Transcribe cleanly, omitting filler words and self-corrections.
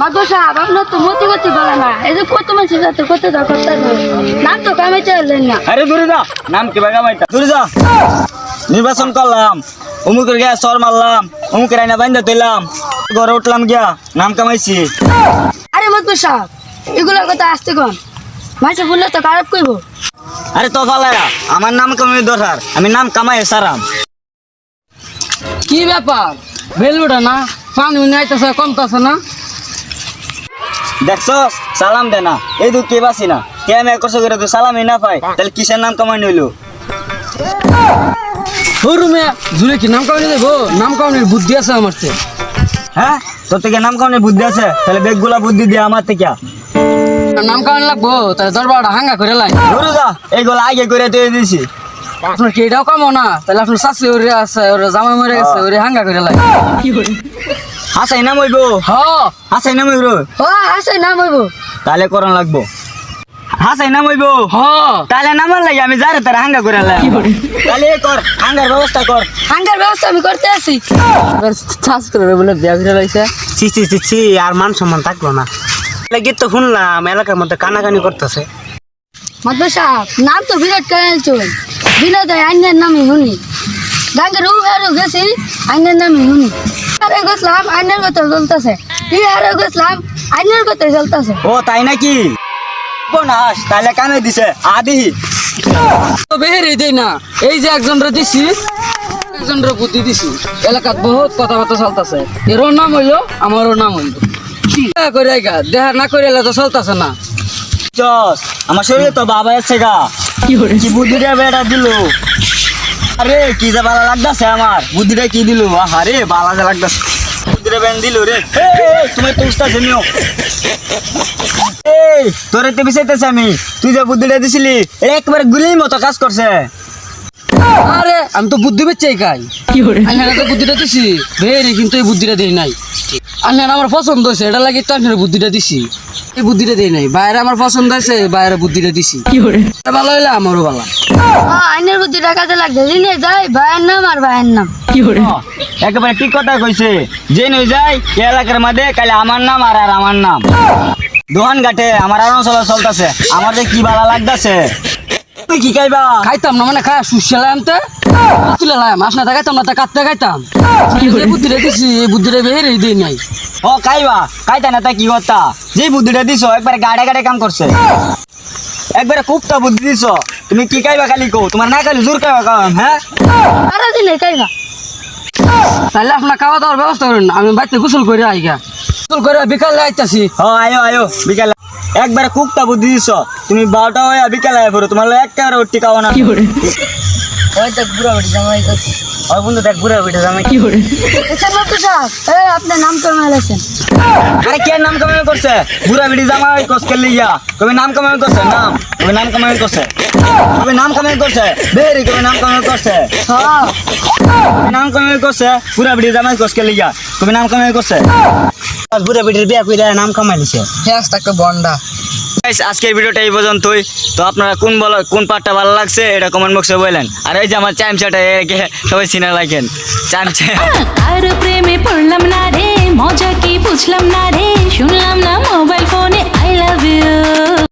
মাদুর সাহেব আপনার তো মতি গতি বলে না, এই যে কত মানুষের সাথে কত দা করতে নাম তো কামাইতে পারলেন না। আরে দূরে যা, নাম কি বাগা মাইতা, দূরে যা। নির্বাচন করলাম, অমুকের গিয়া সর মারলাম, অমুকের আইনা বাইন্দা তুইলাম, ঘরে উঠলাম গিয়া নাম কামাইছি। আরে মাদুর সাহেব এগুলোর কথা আসতে কন, মানুষে বললে তো খারাপ করব। আরে তো ফালায়া আমার নাম কামাই দরকার, আমি নাম কামাই সারাম। কি ব্যাপার বেলুটা না পানি নাইতেছে কমতেছে না? দেখছ সালাম দে না, এই দু কে বাসি না, কে আমি একশো করে তো সালামই না পাই, তাহলে কিসের নাম কামাই নইলো? রুমে জুড়ে কি নাম কামানি দেবো? নাম কামানির বুদ্ধি আছে আমার চেয়ে। হ্যাঁ তোর থেকে নাম কামানোর বুদ্ধি আছে, তাহলে বেগগুলা বুদ্ধি দিয়ে আমার থেকে। নাম কামানি লাগবো তাহলে দরবারটা হাঙ্গা করে লাই। ধরু যা, এইগুলো আগে করে তুই দিছি। আপনার কি এটাও কামো না? তাহলে আপনার শাশি ওরে আছে, ওরে জামাই মরে গেছে, ওরে হাঙ্গা করে লাই। হাসাই নাম হইব, হ্যাঁ হাসাই নাম হইব, ও আসে নাম হইব। তাহলে করন লাগবো। হাসাই নাম হইব, হ্যাঁ তাহলে নামার লাগে আমি যারে তারা হাঙ্গা করে লাই। তাহলে এ কর, হাঙ্গার ব্যবস্থা কর। হাঙ্গার ব্যবস্থা আমি করতে আছি। চাষ করে বলে বিয়া করে লাইছে। ছি ছি ছি ছি, আর মান সম্মান থাকলো না। গীত তো শুনলাম এলাকার মধ্যে কানাকানি করতেছে। মাদুর সাহেব নাম তো বিরাট করে চল, বিনোদয় আইনের নামই শুনি, গাঙ্গের উহারও গেছি আইনের নামই শুনি। আরে গেছিলাম আইনের কথা চলতেছে, আরে গেছিলাম আইনের কথা চলতেছে। ও তাই নাকি? নাস তাহলে কামে দিছে আদি। তো বেহেরে দেই না, এই যে একজনরে দিছি, একজনরে বুদ্ধি দিছি, এলাকাত বহুত কথাবার্তা চলতেছে। এরও নাম হইলো আমারও নাম হইলো। করে গা দেহা না করে এলে তো চলতেছে না। চস আমার শরীরে তো বাবা আছে গা, কি বুদ্ধিটা বেটা দিল। আরে কি যে ভালো লাগতেছে আমার, বুদ্ধিটা কি দিল, আরে ভালো যে লাগতেছে, বুদ্ধিটা বেন দিল রে। তুমি তো উস্তাদ জেনিও, এই তোরে তো বিচাইতেছে আমি, তুই যে বুদ্ধিটা দিছিলি এটা একবারে গুলির মতো কাজ করছে। আরে আমি তো বুদ্ধি বেচাই খাই, আন্নারা তো বুদ্ধিটা দিছি বেহেরে, কিন্তু এই বুদ্ধিটা দেই নাই। আন্নারা আমার পছন্দ হয়েছে, এটা লাগে তো আন্নারা বুদ্ধিটা দিছি, এই বুদ্ধিটা দেই নাই। বাইরে আমার পছন্দ হয়েছে, বাইরে বুদ্ধিটা দিছি। ভালো হইলে আমারও ভালো। আইনের বুদ্ধিটা কাজে লাগছে, লিনে যাই ভাইয়ের নাম আর ভাইয়ের নাম। একেবারে ঠিক কথা কইছে, যে নই যাই এ এলাকার মধ্যে কালে আমার নাম আর আর আমার নাম দোকান ঘাটে আমার আরো চলতেছে, আমার যে কি ভালো লাগতেছে। তুই কি খাইবা? খাইতাম না মানে খাই সুশালাম তো তুলে লাম আসনা খাইতাম না, তা কাটতে খাইতাম। এই বুদ্ধিটা দিছি, এই বুদ্ধিটা বেহেরে দেই নাই। ও খাইবা, খাইতা না তা কি করতা? যে বুদ্ধিটা দিছো একবারে গাড়ে গাড়ে কাম করছে, একবারে খুবটা বুদ্ধি দিছো। তুমি কি খাইবা খালি কো, তোমার না খালি জোর খাইবা কাম। হ্যাঁ সারাদিনে খাইবা। তাহলে আপনার খাওয়া দাওয়ার ব্যবস্থা করুন, আমি বাড়িতে গোসল করে আইগা, গোসল করে বিকালে আইতাছি। ও আয়ো আয়ো বিকালে, একবারে খুবটা বুদ্ধি দিছো। তুমি 12টা হয়ে বিকালে আয় পড়ো, তোমার একেবারে উঠতে খাওয়া না। ওই দেখ বুড়া বেটি জামাই করছে। ওই বন্ধু দেখ বুড়া বেটা জামাই কি করে। আচ্ছা মাদুর সাহেব, আপনার নাম কেমন আছেন? আরে কে নাম কামাই করছে? বুড়া বেটি জামাই কসকে লিয়া কবে নাম কামাই করছে, নাম কবে নাম কামাই করছে, কবে নাম কামাই করছে, বেরি কবে নাম কামাই করছে, হ্যাঁ নাম কামাই করছে। বুড়া বেটি জামাই কসকে লিয়া কবে নাম কামাই করছে। বুড়া বেটির বিয়া কইরা নাম কামাই লিছে। ফেস একটা বন্ডা। গাইস আজকের ভিডিওটা এই পর্যন্তই। তো আপনারা কোন পার্টটা ভালো লাগছে এটা কমেন্ট বক্সে বলেন। আর এই যে আমার চামচাটা একে সবাই চিনে রাখেন, চামচা। আর প্রেমে পড়লাম না রে, মজা কি বুঝলাম না রে, শুনলাম না মোবাইল ফোনে আই লাভ ইউ।